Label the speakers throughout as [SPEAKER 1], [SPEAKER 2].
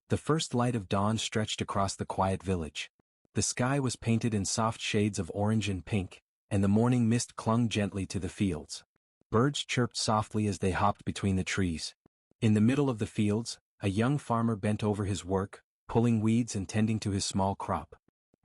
[SPEAKER 1] The first light of dawn stretched across the quiet village. The sky was painted in soft shades of orange and pink, and the morning mist clung gently to the fields. Birds chirped softly as they hopped between the trees. In the middle of the fields, a young farmer bent over his work, pulling weeds and tending to his small crop.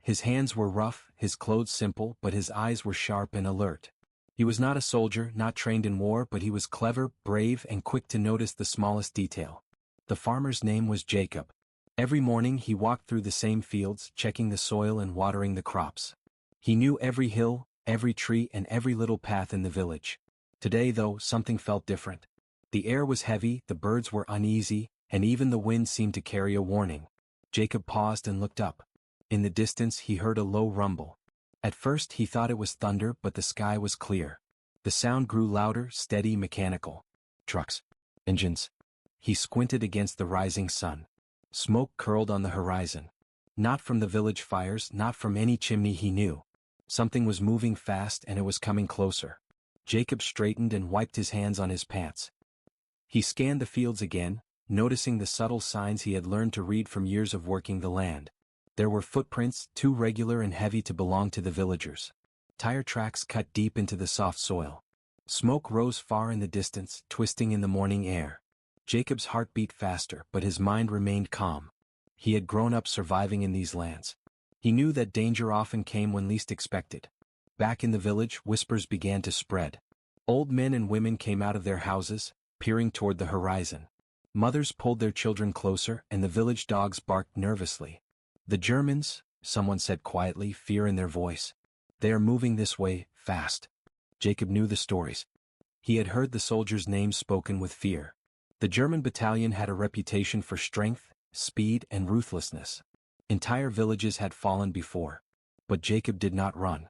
[SPEAKER 1] His hands were rough, his clothes simple, but his eyes were sharp and alert. He was not a soldier, not trained in war, but he was clever, brave, and quick to notice the smallest detail. The farmer's name was Jacob. Every morning he walked through the same fields, checking the soil and watering the crops. He knew every hill, every tree, and every little path in the village. Today, though, something felt different. The air was heavy, the birds were uneasy, and even the wind seemed to carry a warning. Jacob paused and looked up. In the distance he heard a low rumble. At first he thought it was thunder, but the sky was clear. The sound grew louder, steady, mechanical. Trucks. Engines. He squinted against the rising sun. Smoke curled on the horizon. Not from the village fires, not from any chimney he knew. Something was moving fast and it was coming closer. Jacob straightened and wiped his hands on his pants. He scanned the fields again, noticing the subtle signs he had learned to read from years of working the land. There were footprints, too regular and heavy to belong to the villagers. Tire tracks cut deep into the soft soil. Smoke rose far in the distance, twisting in the morning air. Jacob's heart beat faster, but his mind remained calm. He had grown up surviving in these lands. He knew that danger often came when least expected. Back in the village, whispers began to spread. Old men and women came out of their houses, peering toward the horizon. Mothers pulled their children closer, and the village dogs barked nervously. The Germans, someone said quietly, fear in their voice. They are moving this way, fast. Jacob knew the stories. He had heard the soldiers' names spoken with fear. The German battalion had a reputation for strength, speed, and ruthlessness. Entire villages had fallen before. But Jacob did not run.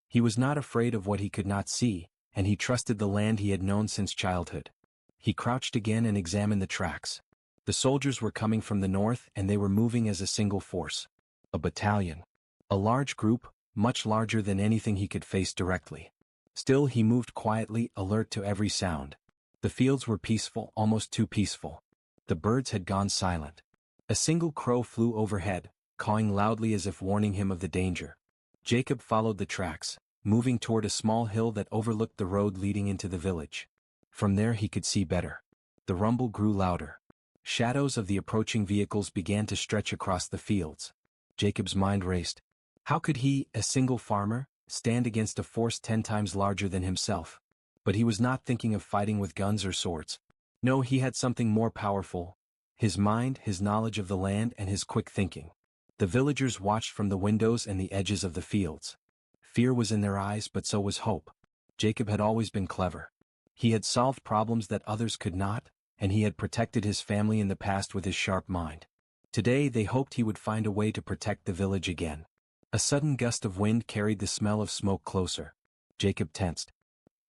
[SPEAKER 1] He was not afraid of what he could not see, and he trusted the land he had known since childhood. He crouched again and examined the tracks. The soldiers were coming from the north and they were moving as a single force. A battalion. A large group, much larger than anything he could face directly. Still he moved quietly, alert to every sound. The fields were peaceful, almost too peaceful. The birds had gone silent. A single crow flew overhead, cawing loudly as if warning him of the danger. Jacob followed the tracks, moving toward a small hill that overlooked the road leading into the village. From there he could see better. The rumble grew louder. Shadows of the approaching vehicles began to stretch across the fields. Jacob's mind raced. How could he, a single farmer, stand against a force 10 times larger than himself? But he was not thinking of fighting with guns or swords. No, he had something more powerful. His mind, his knowledge of the land, and his quick thinking. The villagers watched from the windows and the edges of the fields. Fear was in their eyes, but so was hope. Jacob had always been clever. He had solved problems that others could not, and he had protected his family in the past with his sharp mind. Today they hoped he would find a way to protect the village again. A sudden gust of wind carried the smell of smoke closer. Jacob tensed.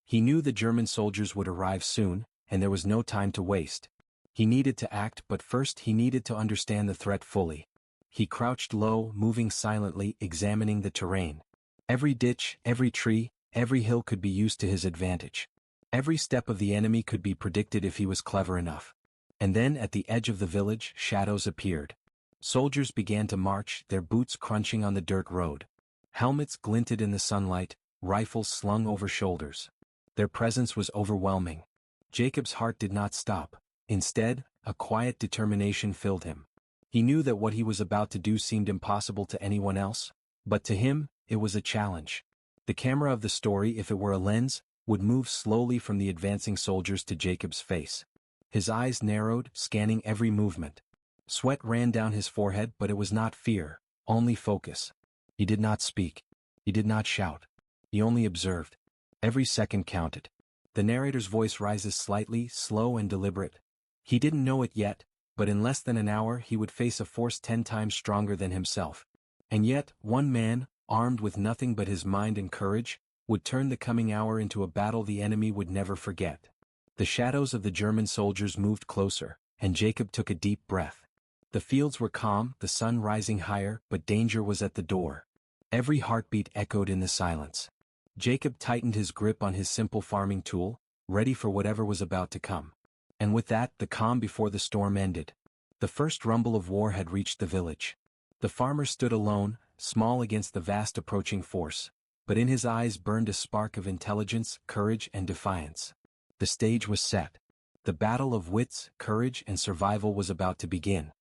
[SPEAKER 1] He knew the German soldiers would arrive soon, and there was no time to waste. He needed to act, but first he needed to understand the threat fully. He crouched low, moving silently, examining the terrain. Every ditch, every tree, every hill could be used to his advantage. Every step of the enemy could be predicted if he was clever enough. And then at the edge of the village, shadows appeared. Soldiers began to march, their boots crunching on the dirt road. Helmets glinted in the sunlight, rifles slung over shoulders. Their presence was overwhelming. Jacob's heart did not stop. Instead, a quiet determination filled him. He knew that what he was about to do seemed impossible to anyone else, but to him, it was a challenge. The camera of the story, if it were a lens, would move slowly from the advancing soldiers to Jacob's face. His eyes narrowed, scanning every movement. Sweat ran down his forehead, but it was not fear, only focus. He did not speak. He did not shout. He only observed. Every second counted. The narrator's voice rises slightly, slow and deliberate. He didn't know it yet, but in less than an hour he would face a force 10 times stronger than himself. And yet, one man, armed with nothing but his mind and courage, would turn the coming hour into a battle the enemy would never forget. The shadows of the German soldiers moved closer, and Jacob took a deep breath. The fields were calm, the sun rising higher, but danger was at the door. Every heartbeat echoed in the silence. Jacob tightened his grip on his simple farming tool, ready for whatever was about to come. And with that, the calm before the storm ended. The first rumble of war had reached the village. The farmer stood alone, small against the vast approaching force, but in his eyes burned a spark of intelligence, courage, and defiance. The stage was set. The battle of wits, courage, and survival was about to begin.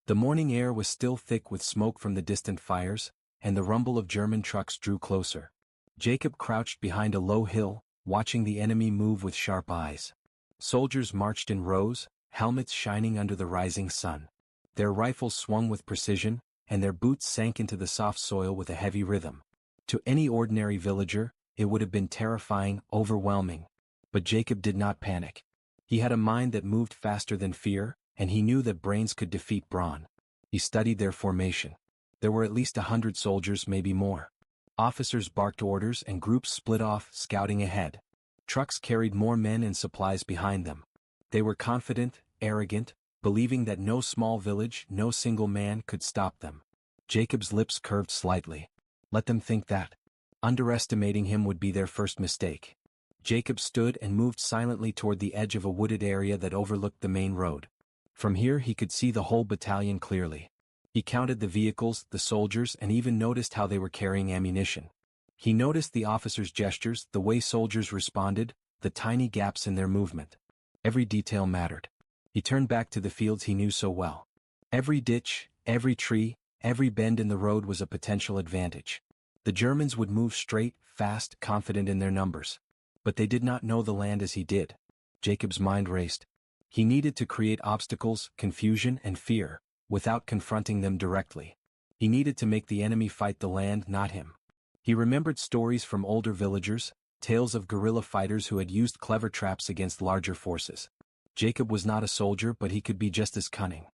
[SPEAKER 1] The morning air was still thick with smoke from the distant fires, and the rumble of German trucks drew closer. Jacob crouched behind a low hill, watching the enemy move with sharp eyes. Soldiers marched in rows, helmets shining under the rising sun. Their rifles swung with precision, and their boots sank into the soft soil with a heavy rhythm. To any ordinary villager, it would have been terrifying, overwhelming. But Jacob did not panic. He had a mind that moved faster than fear, and he knew that brains could defeat brawn. He studied their formation. There were at least 100 soldiers, maybe more. Officers barked orders and groups split off, scouting ahead. Trucks carried more men and supplies behind them. They were confident, arrogant, believing that no small village, no single man could stop them. Jacob's lips curved slightly. Let them think that. Underestimating him would be their first mistake. Jacob stood and moved silently toward the edge of a wooded area that overlooked the main road. From here he could see the whole battalion clearly. He counted the vehicles, the soldiers, and even noticed how they were carrying ammunition. He noticed the officers' gestures, the way soldiers responded, the tiny gaps in their movement. Every detail mattered. He turned back to the fields he knew so well. Every ditch, every tree, every bend in the road was a potential advantage. The Germans would move straight, fast, confident in their numbers. But they did not know the land as he did. Jacob's mind raced. He needed to create obstacles, confusion, and fear, without confronting them directly. He needed to make the enemy fight the land, not him. He remembered stories from older villagers, tales of guerrilla fighters who had used clever traps against larger forces. Jacob was not a soldier, but he could be just as cunning.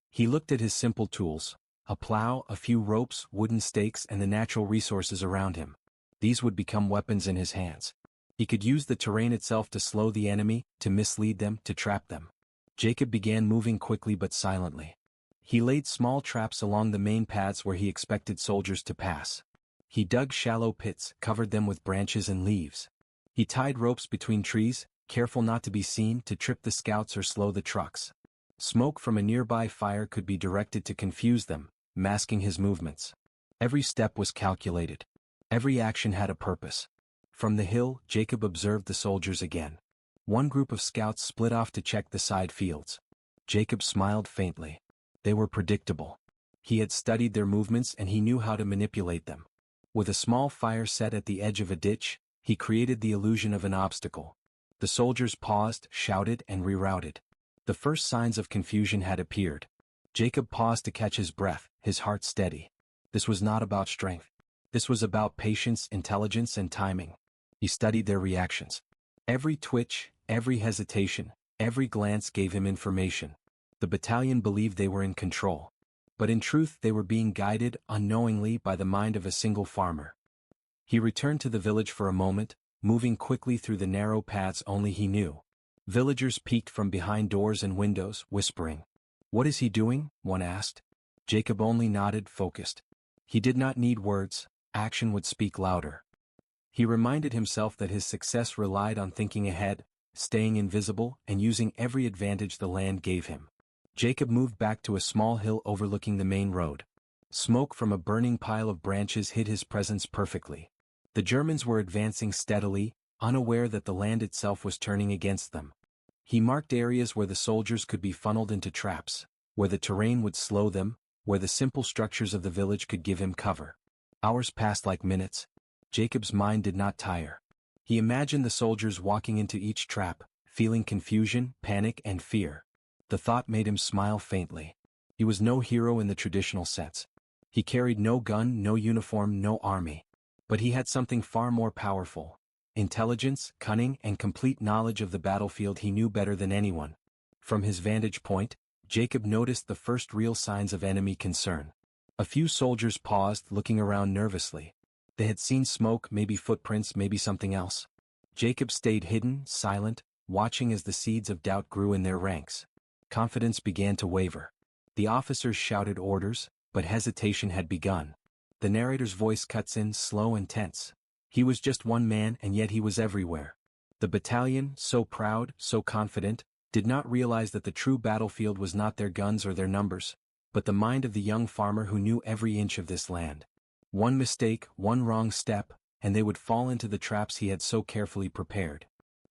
[SPEAKER 1] He looked at his simple tools, a plow, a few ropes, wooden stakes, and the natural resources around him. These would become weapons in his hands. He could use the terrain itself to slow the enemy, to mislead them, to trap them. Jacob began moving quickly but silently. He laid small traps along the main paths where he expected soldiers to pass. He dug shallow pits, covered them with branches and leaves. He tied ropes between trees, careful not to be seen, to trip the scouts or slow the trucks. Smoke from a nearby fire could be directed to confuse them, masking his movements. Every step was calculated. Every action had a purpose. From the hill, Jacob observed the soldiers again. One group of scouts split off to check the side fields. Jacob smiled faintly. They were predictable. He had studied their movements and he knew how to manipulate them. With a small fire set at the edge of a ditch, he created the illusion of an obstacle. The soldiers paused, shouted, and rerouted. The first signs of confusion had appeared. Jacob paused to catch his breath, his heart steady. This was not about strength. This was about patience, intelligence, and timing. He studied their reactions. Every twitch, every hesitation, every glance gave him information. The battalion believed they were in control. But in truth they were being guided, unknowingly, by the mind of a single farmer. He returned to the village for a moment, moving quickly through the narrow paths only he knew. Villagers peeked from behind doors and windows, whispering. "What is he doing?" one asked. Jacob only nodded, focused. He did not need words, action would speak louder. He reminded himself that his success relied on thinking ahead, staying invisible, and using every advantage the land gave him. Jacob moved back to a small hill overlooking the main road. Smoke from a burning pile of branches hid his presence perfectly. The Germans were advancing steadily, unaware that the land itself was turning against them. He marked areas where the soldiers could be funneled into traps, where the terrain would slow them, where the simple structures of the village could give him cover. Hours passed like minutes. Jacob's mind did not tire. He imagined the soldiers walking into each trap, feeling confusion, panic, and fear. The thought made him smile faintly. He was no hero in the traditional sense. He carried no gun, no uniform, no army. But he had something far more powerful. Intelligence, cunning, and complete knowledge of the battlefield he knew better than anyone. From his vantage point, Jacob noticed the first real signs of enemy concern. A few soldiers paused, looking around nervously. They had seen smoke, maybe footprints, maybe something else. Jacob stayed hidden, silent, watching as the seeds of doubt grew in their ranks. Confidence began to waver. The officers shouted orders, but hesitation had begun. The narrator's voice cuts in, slow and tense. He was just one man, and yet he was everywhere. The battalion, so proud, so confident, did not realize that the true battlefield was not their guns or their numbers, but the mind of the young farmer who knew every inch of this land. One mistake, one wrong step, and they would fall into the traps he had so carefully prepared.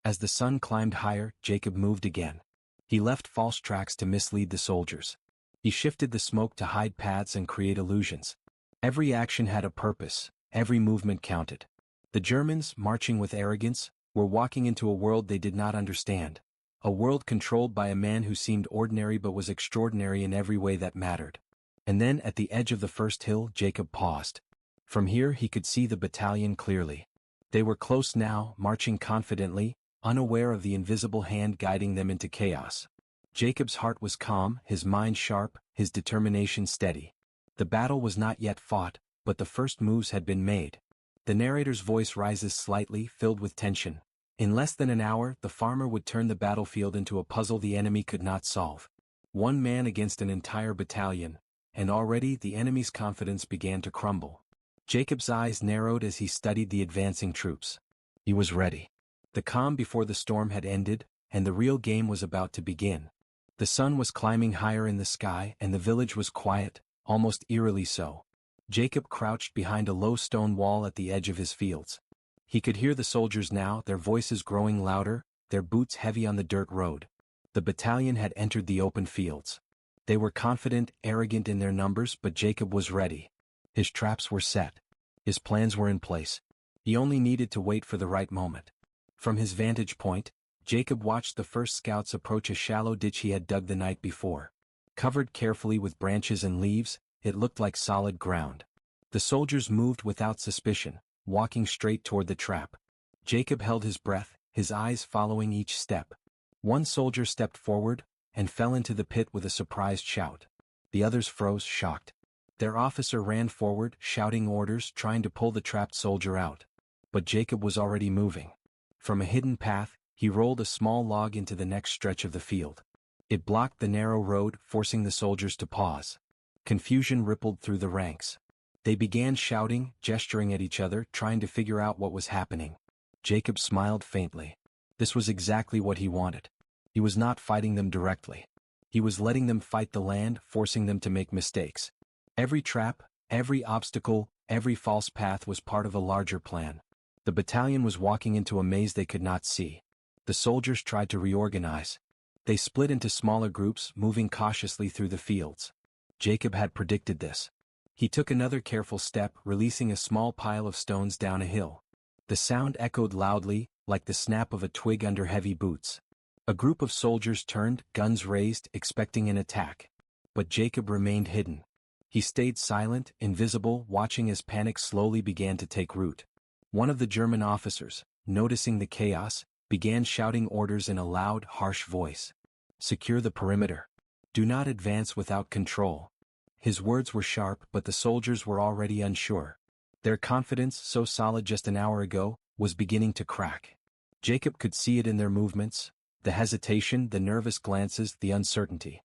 [SPEAKER 1] As the sun climbed higher, Jacob moved again. He left false tracks to mislead the soldiers. He shifted the smoke to hide paths and create illusions. Every action had a purpose, every movement counted. The Germans, marching with arrogance, were walking into a world they did not understand. A world controlled by a man who seemed ordinary but was extraordinary in every way that mattered. And then at the edge of the first hill, Jacob paused. From here he could see the battalion clearly. They were close now, marching confidently, unaware of the invisible hand guiding them into chaos. Jacob's heart was calm, his mind sharp, his determination steady. The battle was not yet fought, but the first moves had been made. The narrator's voice rises slightly, filled with tension. In less than an hour, the farmer would turn the battlefield into a puzzle the enemy could not solve. One man against an entire battalion, and already the enemy's confidence began to crumble. Jacob's eyes narrowed as he studied the advancing troops. He was ready. The calm before the storm had ended, and the real game was about to begin. The sun was climbing higher in the sky, and the village was quiet, almost eerily so. Jacob crouched behind a low stone wall at the edge of his fields. He could hear the soldiers now, their voices growing louder, their boots heavy on the dirt road. The battalion had entered the open fields. They were confident, arrogant in their numbers, but Jacob was ready. His traps were set. His plans were in place. He only needed to wait for the right moment. From his vantage point, Jacob watched the first scouts approach a shallow ditch he had dug the night before. Covered carefully with branches and leaves, it looked like solid ground. The soldiers moved without suspicion, walking straight toward the trap. Jacob held his breath, his eyes following each step. One soldier stepped forward, and fell into the pit with a surprised shout. The others froze, shocked. Their officer ran forward, shouting orders, trying to pull the trapped soldier out. But Jacob was already moving. From a hidden path, he rolled a small log into the next stretch of the field. It blocked the narrow road, forcing the soldiers to pause. Confusion rippled through the ranks. They began shouting, gesturing at each other, trying to figure out what was happening. Jacob smiled faintly. This was exactly what he wanted. He was not fighting them directly. He was letting them fight the land, forcing them to make mistakes. Every trap, every obstacle, every false path was part of a larger plan. The battalion was walking into a maze they could not see. The soldiers tried to reorganize. They split into smaller groups, moving cautiously through the fields. Jacob had predicted this. He took another careful step, releasing a small pile of stones down a hill. The sound echoed loudly, like the snap of a twig under heavy boots. A group of soldiers turned, guns raised, expecting an attack. But Jacob remained hidden. He stayed silent, invisible, watching as panic slowly began to take root. One of the German officers, noticing the chaos, began shouting orders in a loud, harsh voice. "Secure the perimeter. Do not advance without control." His words were sharp, but the soldiers were already unsure. Their confidence, so solid just an hour ago, was beginning to crack. Jacob could see it in their movements, the hesitation, the nervous glances, the uncertainty.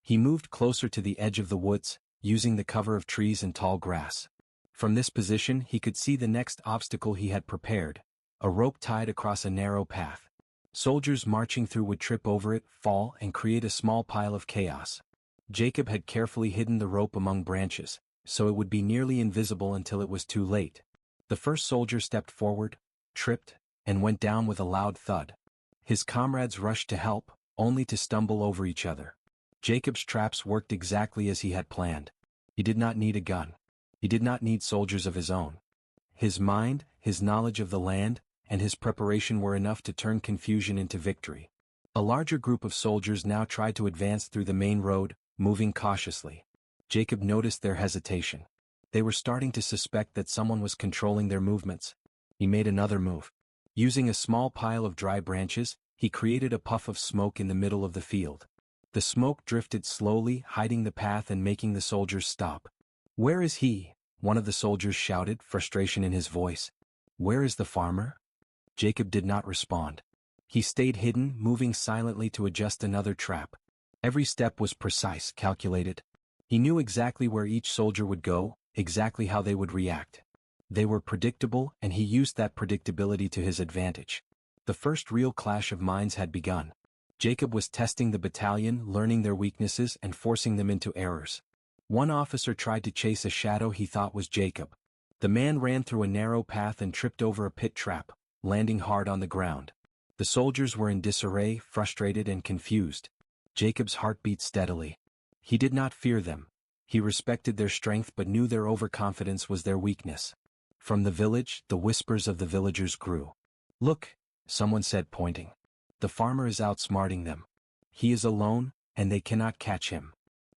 [SPEAKER 1] He moved closer to the edge of the woods, using the cover of trees and tall grass. From this position he could see the next obstacle he had prepared, a rope tied across a narrow path. Soldiers marching through would trip over it, fall, and create a small pile of chaos. Jacob had carefully hidden the rope among branches, so it would be nearly invisible until it was too late. The first soldier stepped forward, tripped, and went down with a loud thud. His comrades rushed to help, only to stumble over each other. Jacob's traps worked exactly as he had planned. He did not need a gun. He did not need soldiers of his own. His mind, his knowledge of the land, and his preparation were enough to turn confusion into victory. A larger group of soldiers now tried to advance through the main road, moving cautiously. Jacob noticed their hesitation. They were starting to suspect that someone was controlling their movements. He made another move. Using a small pile of dry branches, he created a puff of smoke in the middle of the field. The smoke drifted slowly, hiding the path and making the soldiers stop. "Where is he?" one of the soldiers shouted, frustration in his voice. "Where is the farmer?" Jacob did not respond. He stayed hidden, moving silently to adjust another trap. Every step was precise, calculated. He knew exactly where each soldier would go, exactly how they would react. They were predictable, and he used that predictability to his advantage. The first real clash of minds had begun. Jacob was testing the battalion, learning their weaknesses and forcing them into errors. One officer tried to chase a shadow he thought was Jacob. The man ran through a narrow path and tripped over a pit trap, landing hard on the ground. The soldiers were in disarray, frustrated and confused. Jacob's heart beat steadily. He did not fear them. He respected their strength but knew their overconfidence was their weakness. From the village, the whispers of the villagers grew. "Look," someone said, pointing. "The farmer is outsmarting them. He is alone, and they cannot catch him."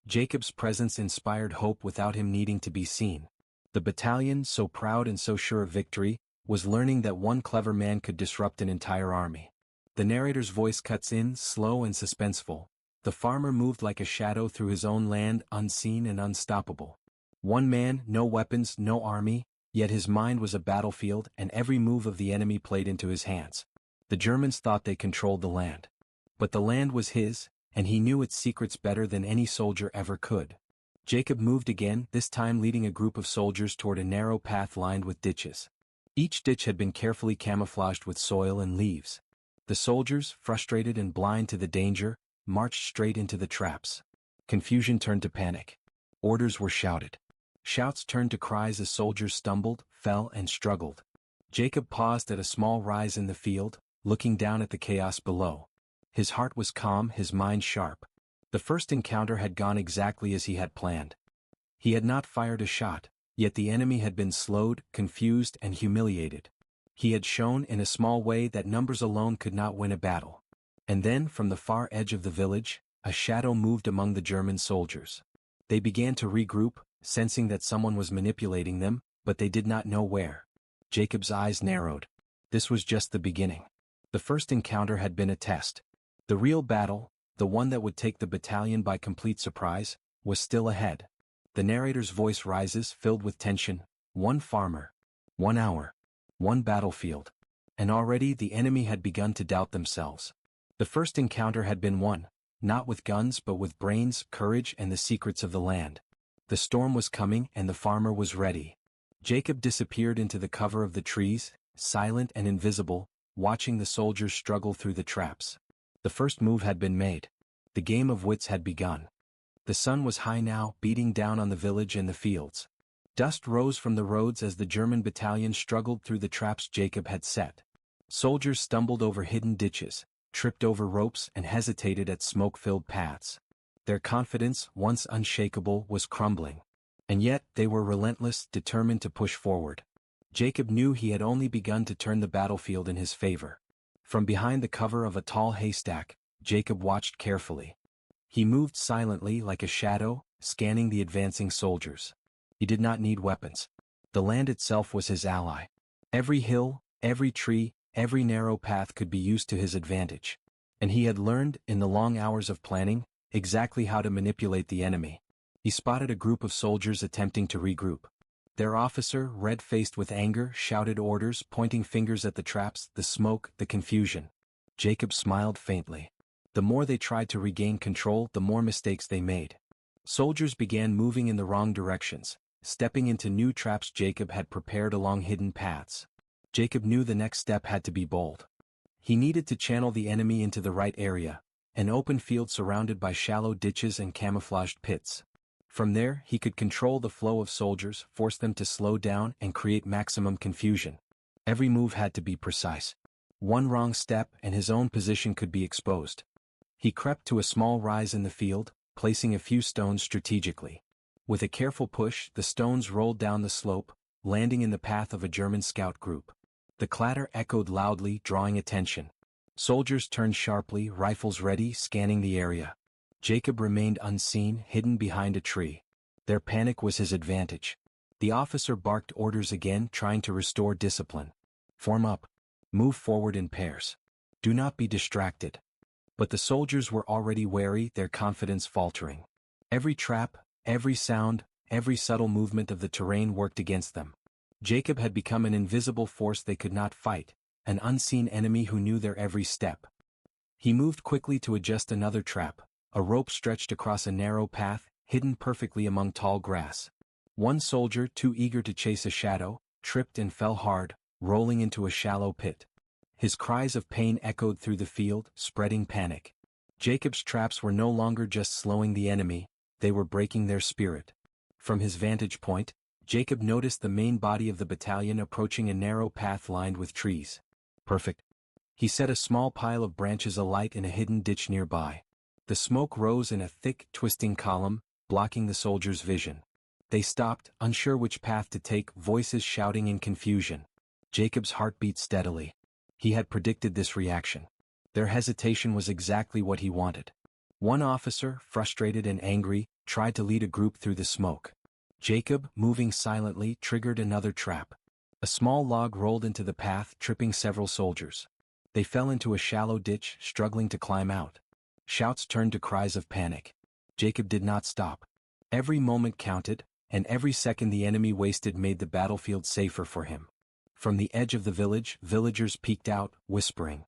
[SPEAKER 1] Jacob's presence inspired hope without him needing to be seen. The battalion, so proud and so sure of victory, was learning that one clever man could disrupt an entire army. The narrator's voice cuts in, slow and suspenseful. The farmer moved like a shadow through his own land, unseen and unstoppable. One man, no weapons, no army, yet his mind was a battlefield and every move of the enemy played into his hands. The Germans thought they controlled the land. But the land was his, and he knew its secrets better than any soldier ever could. Jacob moved again, this time leading a group of soldiers toward a narrow path lined with ditches. Each ditch had been carefully camouflaged with soil and leaves. The soldiers, frustrated and blind to the danger, marched straight into the traps. Confusion turned to panic. Orders were shouted. Shouts turned to cries as soldiers stumbled, fell and struggled. Jacob paused at a small rise in the field, looking down at the chaos below. His heart was calm, his mind sharp. The first encounter had gone exactly as he had planned. He had not fired a shot, yet the enemy had been slowed, confused and humiliated. He had shown in a small way that numbers alone could not win a battle. And then, from the far edge of the village, a shadow moved among the German soldiers. They began to regroup, sensing that someone was manipulating them, but they did not know where. Jacob's eyes narrowed. This was just the beginning. The first encounter had been a test. The real battle, the one that would take the battalion by complete surprise, was still ahead. The narrator's voice rises, filled with tension. One farmer. 1 hour. One battlefield. And already the enemy had begun to doubt themselves. The first encounter had been won, not with guns but with brains, courage and the secrets of the land. The storm was coming and the farmer was ready. Jacob disappeared into the cover of the trees, silent and invisible, watching the soldiers struggle through the traps. The first move had been made. The game of wits had begun. The sun was high now, beating down on the village and the fields. Dust rose from the roads as the German battalion struggled through the traps Jacob had set. Soldiers stumbled over hidden ditches, tripped over ropes and hesitated at smoke-filled paths. Their confidence, once unshakable, was crumbling. And yet, they were relentless, determined to push forward. Jacob knew he had only begun to turn the battlefield in his favor. From behind the cover of a tall haystack, Jacob watched carefully. He moved silently like a shadow, scanning the advancing soldiers. He did not need weapons. The land itself was his ally. Every hill, every tree, every narrow path could be used to his advantage. And he had learned, in the long hours of planning, exactly how to manipulate the enemy. He spotted a group of soldiers attempting to regroup. Their officer, red-faced with anger, shouted orders, pointing fingers at the traps, the smoke, the confusion. Jacob smiled faintly. The more they tried to regain control, the more mistakes they made. Soldiers began moving in the wrong directions, stepping into new traps Jacob had prepared along hidden paths. Jacob knew the next step had to be bold. He needed to channel the enemy into the right area, an open field surrounded by shallow ditches and camouflaged pits. From there, he could control the flow of soldiers, force them to slow down and create maximum confusion. Every move had to be precise. One wrong step and his own position could be exposed. He crept to a small rise in the field, placing a few stones strategically. With a careful push, the stones rolled down the slope, landing in the path of a German scout group. The clatter echoed loudly, drawing attention. Soldiers turned sharply, rifles ready, scanning the area. Jacob remained unseen, hidden behind a tree. Their panic was his advantage. The officer barked orders again, trying to restore discipline. Form up. Move forward in pairs. Do not be distracted. But the soldiers were already wary, their confidence faltering. Every trap, every sound, every subtle movement of the terrain worked against them. Jacob had become an invisible force they could not fight, an unseen enemy who knew their every step. He moved quickly to adjust another trap, a rope stretched across a narrow path, hidden perfectly among tall grass. One soldier, too eager to chase a shadow, tripped and fell hard, rolling into a shallow pit. His cries of pain echoed through the field, spreading panic. Jacob's traps were no longer just slowing the enemy, they were breaking their spirit. From his vantage point, Jacob noticed the main body of the battalion approaching a narrow path lined with trees. Perfect. He set a small pile of branches alight in a hidden ditch nearby. The smoke rose in a thick, twisting column, blocking the soldiers' vision. They stopped, unsure which path to take, voices shouting in confusion. Jacob's heart beat steadily. He had predicted this reaction. Their hesitation was exactly what he wanted. One officer, frustrated and angry, tried to lead a group through the smoke. Jacob, moving silently, triggered another trap. A small log rolled into the path, tripping several soldiers. They fell into a shallow ditch, struggling to climb out. Shouts turned to cries of panic. Jacob did not stop. Every moment counted, and every second the enemy wasted made the battlefield safer for him. From the edge of the village, villagers peeked out, whispering,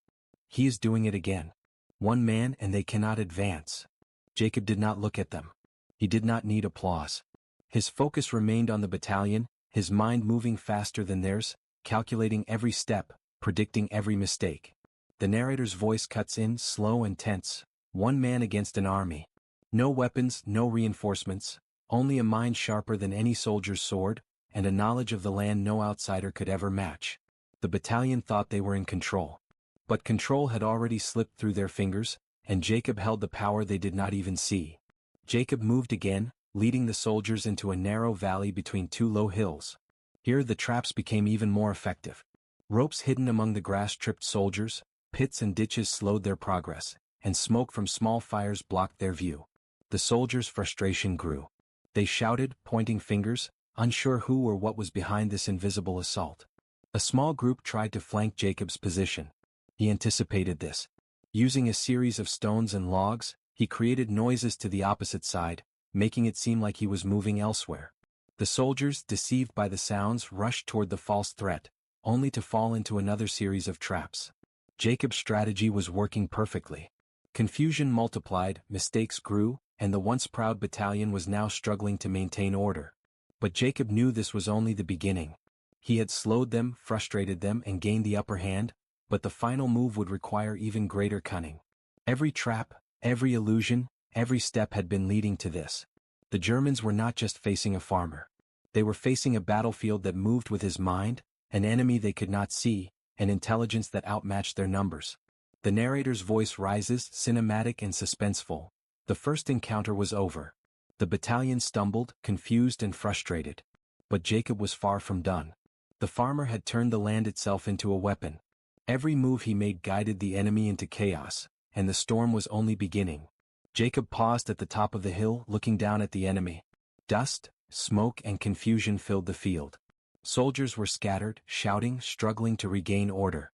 [SPEAKER 1] "He is doing it again. One man and they cannot advance." Jacob did not look at them. He did not need applause. His focus remained on the battalion, his mind moving faster than theirs, calculating every step, predicting every mistake. The narrator's voice cuts in, slow and tense. One man against an army. No weapons, no reinforcements, only a mind sharper than any soldier's sword, and a knowledge of the land no outsider could ever match. The battalion thought they were in control. But control had already slipped through their fingers, and Jacob held the power they did not even see. Jacob moved again, leading the soldiers into a narrow valley between two low hills. Here the traps became even more effective. Ropes hidden among the grass tripped soldiers, pits and ditches slowed their progress, and smoke from small fires blocked their view. The soldiers' frustration grew. They shouted, pointing fingers, unsure who or what was behind this invisible assault. A small group tried to flank Jacob's position. He anticipated this. Using a series of stones and logs, he created noises to the opposite side, making it seem like he was moving elsewhere. The soldiers, deceived by the sounds, rushed toward the false threat, only to fall into another series of traps. Jacob's strategy was working perfectly. Confusion multiplied, mistakes grew, and the once proud battalion was now struggling to maintain order. But Jacob knew this was only the beginning. He had slowed them, frustrated them, and gained the upper hand, but the final move would require even greater cunning. Every trap, every illusion, every step had been leading to this. The Germans were not just facing a farmer. They were facing a battlefield that moved with his mind, an enemy they could not see, an intelligence that outmatched their numbers. The narrator's voice rises, cinematic and suspenseful. The first encounter was over. The battalion stumbled, confused and frustrated. But Jacob was far from done. The farmer had turned the land itself into a weapon. Every move he made guided the enemy into chaos, and the storm was only beginning. Jacob paused at the top of the hill, looking down at the enemy. Dust, smoke and confusion filled the field. Soldiers were scattered, shouting, struggling to regain order.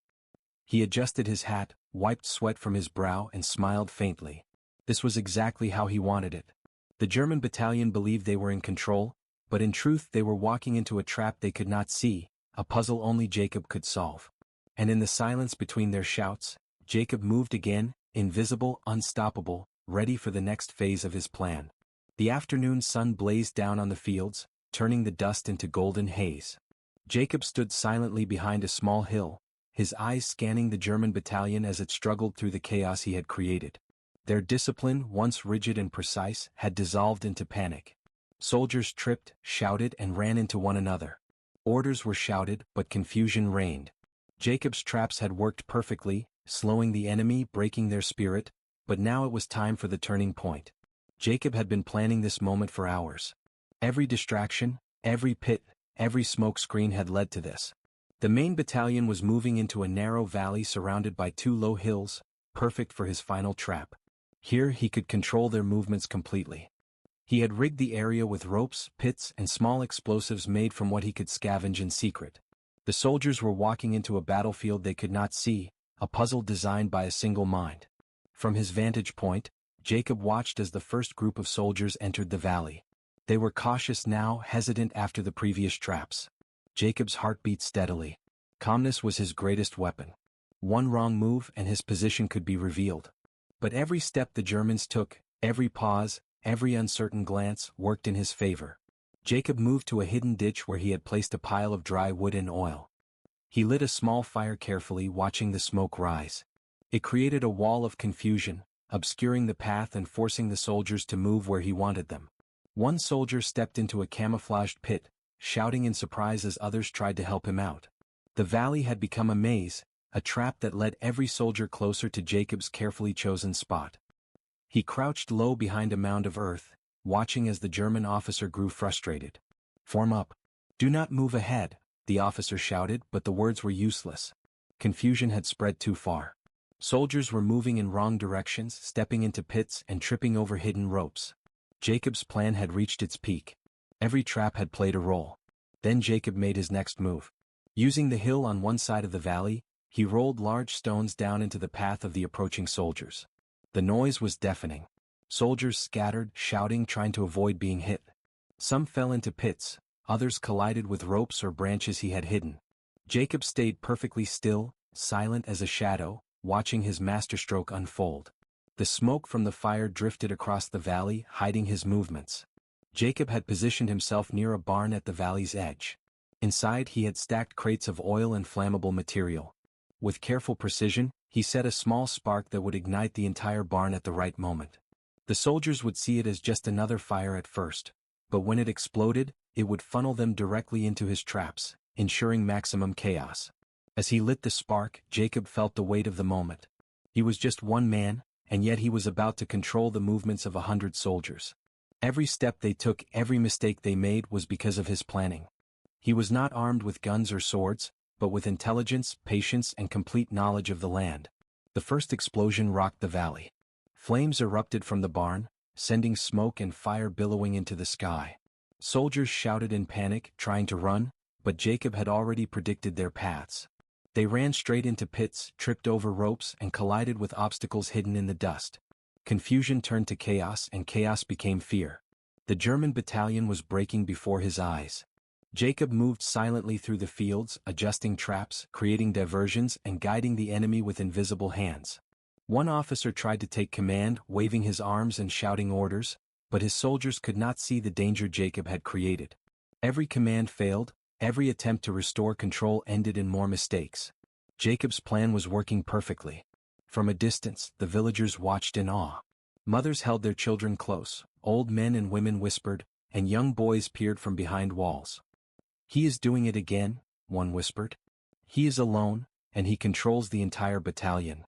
[SPEAKER 1] He adjusted his hat, wiped sweat from his brow and smiled faintly. This was exactly how he wanted it. The German battalion believed they were in control, but in truth they were walking into a trap they could not see, a puzzle only Jacob could solve. And in the silence between their shouts, Jacob moved again, invisible, unstoppable, ready for the next phase of his plan. The afternoon sun blazed down on the fields, turning the dust into golden haze. Jacob stood silently behind a small hill, his eyes scanning the German battalion as it struggled through the chaos he had created. Their discipline, once rigid and precise, had dissolved into panic. Soldiers tripped, shouted, and ran into one another. Orders were shouted, but confusion reigned. Jacob's traps had worked perfectly, slowing the enemy, breaking their spirit, but now it was time for the turning point. Jacob had been planning this moment for hours. Every distraction, every pit, every smoke screen had led to this. The main battalion was moving into a narrow valley surrounded by two low hills, perfect for his final trap. Here he could control their movements completely. He had rigged the area with ropes, pits, and small explosives made from what he could scavenge in secret. The soldiers were walking into a battlefield they could not see, a puzzle designed by a single mind. From his vantage point, Jacob watched as the first group of soldiers entered the valley. They were cautious now, hesitant after the previous traps. Jacob's heart beat steadily. Calmness was his greatest weapon. One wrong move and his position could be revealed. But every step the Germans took, every pause, every uncertain glance, worked in his favor. Jacob moved to a hidden ditch where he had placed a pile of dry wood and oil. He lit a small fire carefully, watching the smoke rise. It created a wall of confusion, obscuring the path and forcing the soldiers to move where he wanted them. One soldier stepped into a camouflaged pit, shouting in surprise as others tried to help him out. The valley had become a maze, a trap that led every soldier closer to Jacob's carefully chosen spot. He crouched low behind a mound of earth, watching as the German officer grew frustrated. "Form up. Do not move ahead," the officer shouted, but the words were useless. Confusion had spread too far. Soldiers were moving in wrong directions, stepping into pits and tripping over hidden ropes. Jacob's plan had reached its peak. Every trap had played a role. Then Jacob made his next move. Using the hill on one side of the valley, he rolled large stones down into the path of the approaching soldiers. The noise was deafening. Soldiers scattered, shouting, trying to avoid being hit. Some fell into pits, others collided with ropes or branches he had hidden. Jacob stayed perfectly still, silent as a shadow, watching his masterstroke unfold. The smoke from the fire drifted across the valley, hiding his movements. Jacob had positioned himself near a barn at the valley's edge. Inside he had stacked crates of oil and flammable material. With careful precision, he set a small spark that would ignite the entire barn at the right moment. The soldiers would see it as just another fire at first, but when it exploded, it would funnel them directly into his traps, ensuring maximum chaos. As he lit the spark, Jacob felt the weight of the moment. He was just one man, and yet he was about to control the movements of 100 soldiers. Every step they took, every mistake they made was because of his planning. He was not armed with guns or swords, but with intelligence, patience, and complete knowledge of the land. The first explosion rocked the valley. Flames erupted from the barn, sending smoke and fire billowing into the sky. Soldiers shouted in panic, trying to run, but Jacob had already predicted their paths. They ran straight into pits, tripped over ropes, and collided with obstacles hidden in the dust. Confusion turned to chaos, and chaos became fear. The German battalion was breaking before his eyes. Jacob moved silently through the fields, adjusting traps, creating diversions, and guiding the enemy with invisible hands. One officer tried to take command, waving his arms and shouting orders, but his soldiers could not see the danger Jacob had created. Every command failed, every attempt to restore control ended in more mistakes. Jacob's plan was working perfectly. From a distance, the villagers watched in awe. Mothers held their children close, old men and women whispered, and young boys peered from behind walls. "He is doing it again," one whispered. "He is alone, and he controls the entire battalion."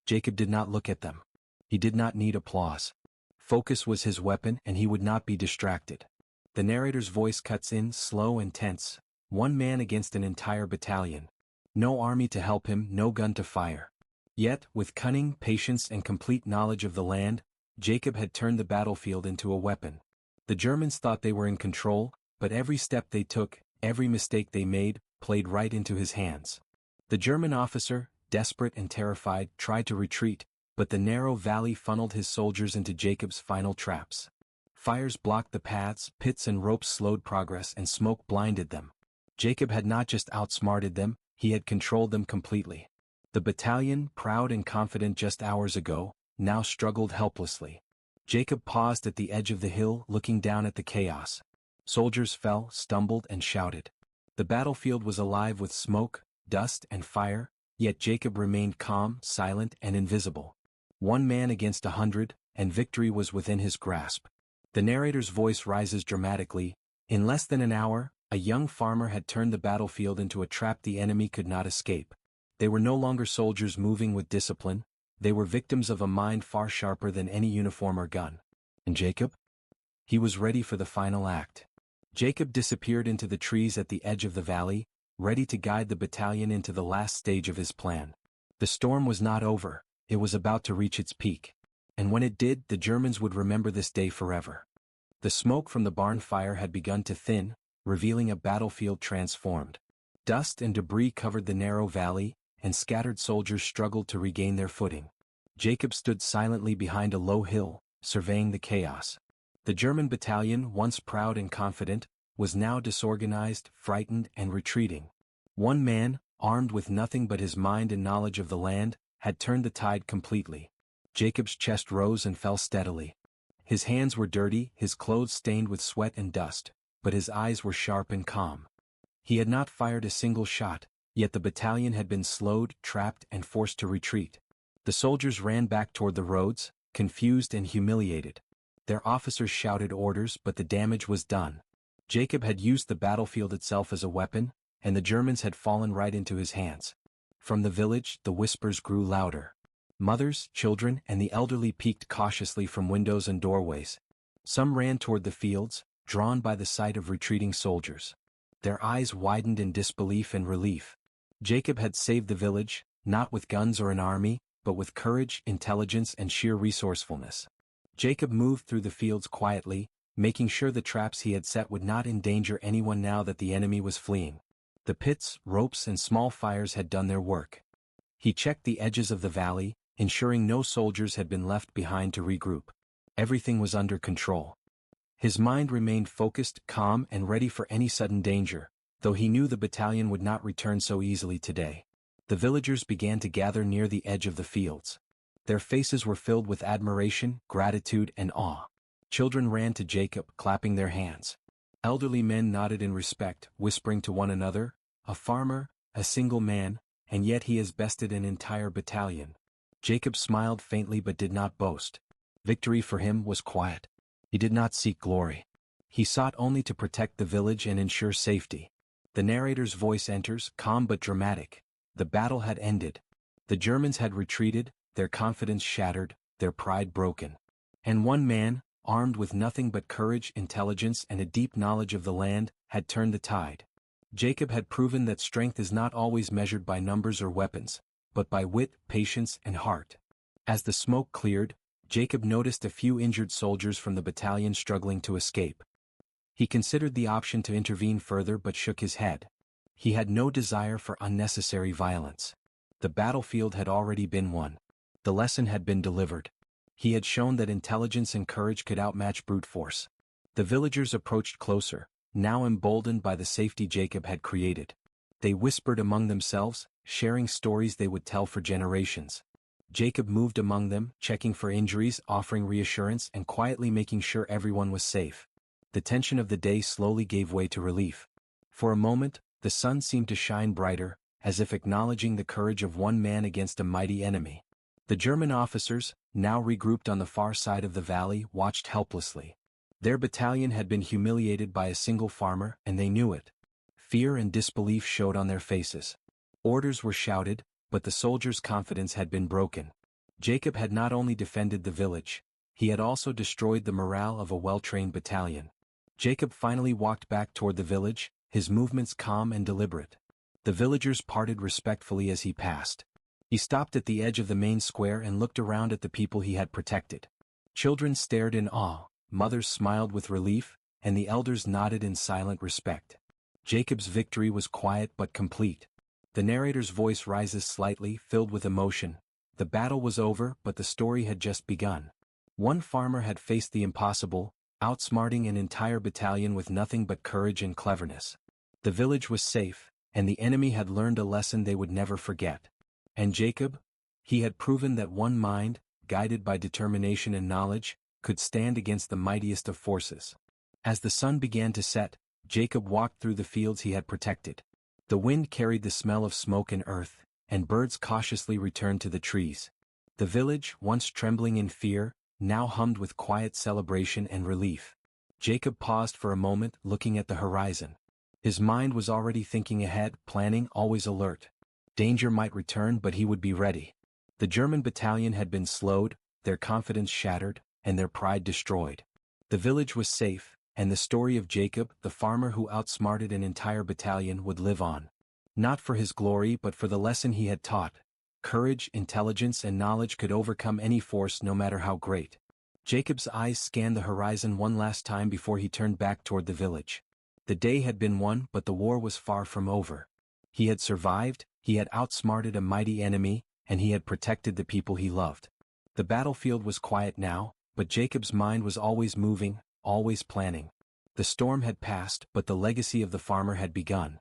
[SPEAKER 1] Jacob did not look at them. He did not need applause. Focus was his weapon, and he would not be distracted. The narrator's voice cuts in, slow and tense. One man against an entire battalion. No army to help him, no gun to fire. Yet, with cunning, patience, and complete knowledge of the land, Jacob had turned the battlefield into a weapon. The Germans thought they were in control, but every step they took, every mistake they made, played right into his hands. The German officer, desperate and terrified, tried to retreat, but the narrow valley funneled his soldiers into Jacob's final traps. Fires blocked the paths, pits and ropes slowed progress, and smoke blinded them. Jacob had not just outsmarted them, he had controlled them completely. The battalion, proud and confident just hours ago, now struggled helplessly. Jacob paused at the edge of the hill, looking down at the chaos. Soldiers fell, stumbled, and shouted. The battlefield was alive with smoke, dust, and fire, yet Jacob remained calm, silent, and invisible. One man against 100, and victory was within his grasp. The narrator's voice rises dramatically. In less than an hour, a young farmer had turned the battlefield into a trap the enemy could not escape. They were no longer soldiers moving with discipline, they were victims of a mind far sharper than any uniform or gun. And Jacob? He was ready for the final act. Jacob disappeared into the trees at the edge of the valley, ready to guide the battalion into the last stage of his plan. The storm was not over, it was about to reach its peak. And when it did, the Germans would remember this day forever. The smoke from the barn fire had begun to thin, revealing a battlefield transformed. Dust and debris covered the narrow valley, and scattered soldiers struggled to regain their footing. Jacob stood silently behind a low hill, surveying the chaos. The German battalion, once proud and confident, was now disorganized, frightened, and retreating. One man, armed with nothing but his mind and knowledge of the land, had turned the tide completely. Jacob's chest rose and fell steadily. His hands were dirty, his clothes stained with sweat and dust, but his eyes were sharp and calm. He had not fired a single shot, yet the battalion had been slowed, trapped, and forced to retreat. The soldiers ran back toward the roads, confused and humiliated. Their officers shouted orders, but the damage was done. Jacob had used the battlefield itself as a weapon, and the Germans had fallen right into his hands. From the village, the whispers grew louder. Mothers, children, and the elderly peeked cautiously from windows and doorways. Some ran toward the fields, drawn by the sight of retreating soldiers. Their eyes widened in disbelief and relief. Jacob had saved the village, not with guns or an army, but with courage, intelligence, and sheer resourcefulness. Jacob moved through the fields quietly, making sure the traps he had set would not endanger anyone now that the enemy was fleeing. The pits, ropes, and small fires had done their work. He checked the edges of the valley, ensuring no soldiers had been left behind to regroup. Everything was under control. His mind remained focused, calm, and ready for any sudden danger, though he knew the battalion would not return so easily today. The villagers began to gather near the edge of the fields. Their faces were filled with admiration, gratitude, and awe. Children ran to Jacob, clapping their hands. Elderly men nodded in respect, whispering to one another, "A farmer, a single man, and yet he has bested an entire battalion." Jacob smiled faintly but did not boast. Victory for him was quiet. He did not seek glory. He sought only to protect the village and ensure safety. The narrator's voice enters, calm but dramatic. The battle had ended. The Germans had retreated, their confidence shattered, their pride broken. And one man, armed with nothing but courage, intelligence, and a deep knowledge of the land, had turned the tide. Jacob had proven that strength is not always measured by numbers or weapons, but by wit, patience, and heart. As the smoke cleared, Jacob noticed a few injured soldiers from the battalion struggling to escape. He considered the option to intervene further but shook his head. He had no desire for unnecessary violence. The battlefield had already been won. The lesson had been delivered. He had shown that intelligence and courage could outmatch brute force. The villagers approached closer, now emboldened by the safety Jacob had created. They whispered among themselves, sharing stories they would tell for generations. Jacob moved among them, checking for injuries, offering reassurance, and quietly making sure everyone was safe. The tension of the day slowly gave way to relief. For a moment, the sun seemed to shine brighter, as if acknowledging the courage of one man against a mighty enemy. The German officers, now regrouped on the far side of the valley, watched helplessly. Their battalion had been humiliated by a single farmer, and they knew it. Fear and disbelief showed on their faces. Orders were shouted, but the soldiers' confidence had been broken. Jacob had not only defended the village, he had also destroyed the morale of a well-trained battalion. Jacob finally walked back toward the village, his movements calm and deliberate. The villagers parted respectfully as he passed. He stopped at the edge of the main square and looked around at the people he had protected. Children stared in awe, mothers smiled with relief, and the elders nodded in silent respect. Jacob's victory was quiet but complete. The narrator's voice rises slightly, filled with emotion. The battle was over, but the story had just begun. One farmer had faced the impossible, outsmarting an entire battalion with nothing but courage and cleverness. The village was safe, and the enemy had learned a lesson they would never forget. And Jacob? He had proven that one mind, guided by determination and knowledge, could stand against the mightiest of forces. As the sun began to set, Jacob walked through the fields he had protected. The wind carried the smell of smoke and earth, and birds cautiously returned to the trees. The village, once trembling in fear, now hummed with quiet celebration and relief. Jacob paused for a moment, looking at the horizon. His mind was already thinking ahead, planning, always alert. Danger might return, but he would be ready. The German battalion had been slowed, their confidence shattered, and their pride destroyed. The village was safe, and the story of Jacob, the farmer who outsmarted an entire battalion, would live on. Not for his glory but for the lesson he had taught. Courage, intelligence, and knowledge could overcome any force no matter how great. Jacob's eyes scanned the horizon one last time before he turned back toward the village. The day had been won, but the war was far from over. He had survived, he had outsmarted a mighty enemy, and he had protected the people he loved. The battlefield was quiet now, but Jacob's mind was always moving, always planning. The storm had passed, but the legacy of the farmer had begun.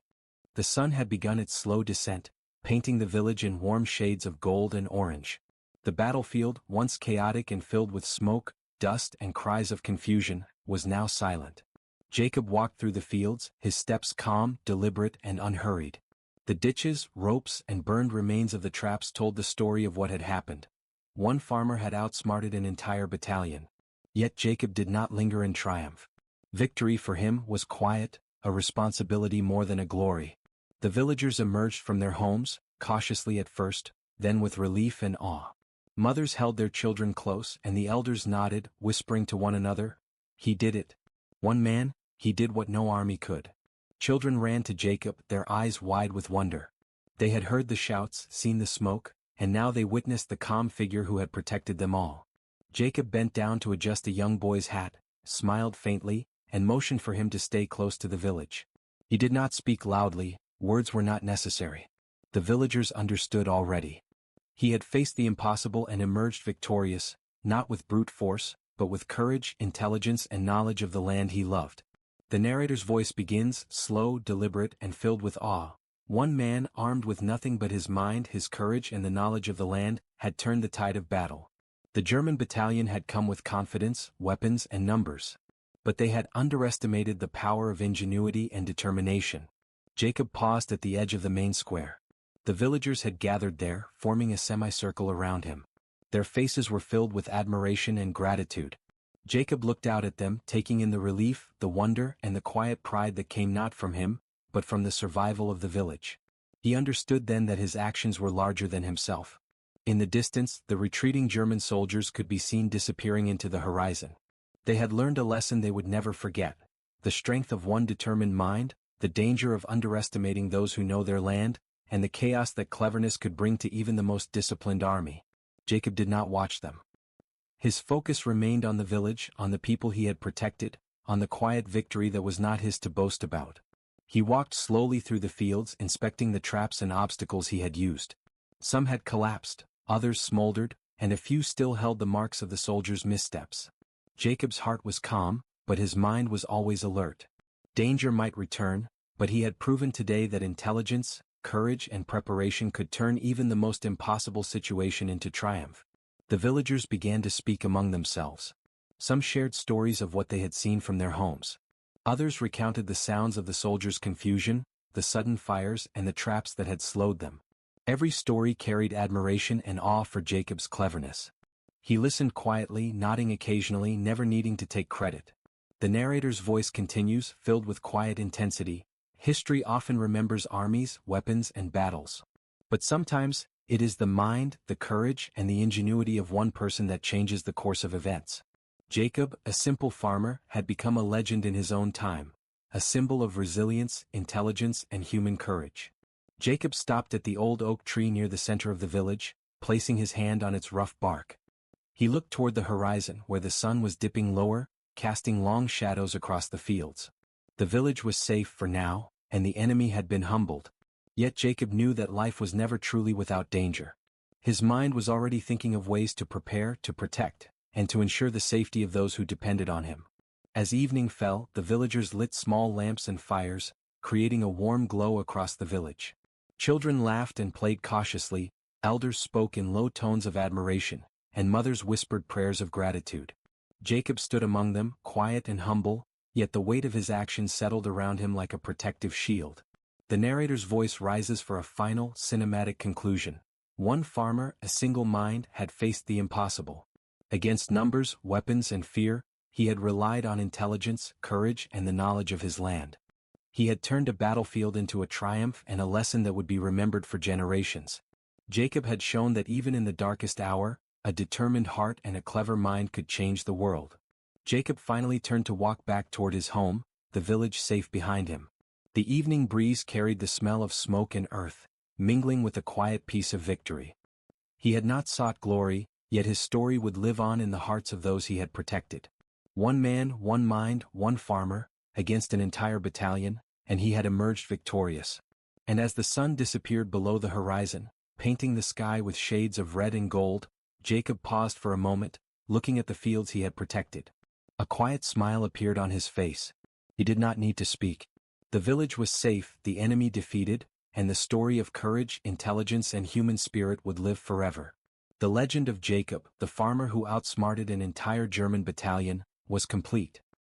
[SPEAKER 1] The sun had begun its slow descent, painting the village in warm shades of gold and orange. The battlefield, once chaotic and filled with smoke, dust, and cries of confusion, was now silent. Jacob walked through the fields, his steps calm, deliberate, and unhurried. The ditches, ropes, and burned remains of the traps told the story of what had happened. one farmer had outsmarted an entire battalion. Yet Jacob did not linger in triumph. Victory for him was quiet, a responsibility more than a glory. The villagers emerged from their homes, cautiously at first, then with relief and awe. Mothers held their children close and the elders nodded, whispering to one another, "He did it." One man, "He did what no army could." Children ran to Jacob, their eyes wide with wonder. They had heard the shouts, seen the smoke, and now they witnessed the calm figure who had protected them all. Jacob bent down to adjust a young boy's hat, smiled faintly, and motioned for him to stay close to the village. He did not speak loudly, words were not necessary. The villagers understood already. He had faced the impossible and emerged victorious, not with brute force, but with courage, intelligence and knowledge of the land he loved. The narrator's voice begins, slow, deliberate, and filled with awe. One man, armed with nothing but his mind, his courage and the knowledge of the land, had turned the tide of battle. The German battalion had come with confidence, weapons and numbers. But they had underestimated the power of ingenuity and determination. Jacob paused at the edge of the main square. The villagers had gathered there, forming a semicircle around him. Their faces were filled with admiration and gratitude. Jacob looked out at them, taking in the relief, the wonder, and the quiet pride that came not from him, but from the survival of the village. He understood then that his actions were larger than himself. In the distance, the retreating German soldiers could be seen disappearing into the horizon. They had learned a lesson they would never forget: the strength of one determined mind, the danger of underestimating those who know their land, and the chaos that cleverness could bring to even the most disciplined army. Jacob did not watch them. His focus remained on the village, on the people he had protected, on the quiet victory that was not his to boast about. He walked slowly through the fields, inspecting the traps and obstacles he had used. Some had collapsed, others smoldered, and a few still held the marks of the soldiers' missteps. Jacob's heart was calm, but his mind was always alert. Danger might return, but he had proven today that intelligence, courage and preparation could turn even the most impossible situation into triumph. The villagers began to speak among themselves. Some shared stories of what they had seen from their homes. Others recounted the sounds of the soldiers' confusion, the sudden fires and the traps that had slowed them. Every story carried admiration and awe for Jacob's cleverness. He listened quietly, nodding occasionally, never needing to take credit. The narrator's voice continues, filled with quiet intensity. History often remembers armies, weapons, and battles. But sometimes, it is the mind, the courage, and the ingenuity of one person that changes the course of events. Jacob, a simple farmer, had become a legend in his own time, a symbol of resilience, intelligence, and human courage. Jacob stopped at the old oak tree near the center of the village, placing his hand on its rough bark. He looked toward the horizon, where the sun was dipping lower, casting long shadows across the fields. The village was safe for now, and the enemy had been humbled. Yet Jacob knew that life was never truly without danger. His mind was already thinking of ways to prepare, to protect, and to ensure the safety of those who depended on him. As evening fell, the villagers lit small lamps and fires, creating a warm glow across the village. Children laughed and played cautiously, elders spoke in low tones of admiration, and mothers whispered prayers of gratitude. Jacob stood among them, quiet and humble, yet the weight of his actions settled around him like a protective shield. The narrator's voice rises for a final, cinematic conclusion. One farmer, a single mind, had faced the impossible. Against numbers, weapons, and fear, he had relied on intelligence, courage, and the knowledge of his land. He had turned a battlefield into a triumph and a lesson that would be remembered for generations. Jacob had shown that even in the darkest hour, a determined heart and a clever mind could change the world. Jacob finally turned to walk back toward his home, the village safe behind him. The evening breeze carried the smell of smoke and earth, mingling with the quiet peace of victory. He had not sought glory, yet his story would live on in the hearts of those he had protected. One man, one mind, one farmer, against an entire battalion, and he had emerged victorious. And as the sun disappeared below the horizon, painting the sky with shades of red and gold, Jacob paused for a moment, looking at the fields he had protected. A quiet smile appeared on his face. He did not need to speak. The village was safe, the enemy defeated, and the story of courage, intelligence, and human spirit would live forever. The legend of Jacob, the farmer who outsmarted an entire German battalion, was complete.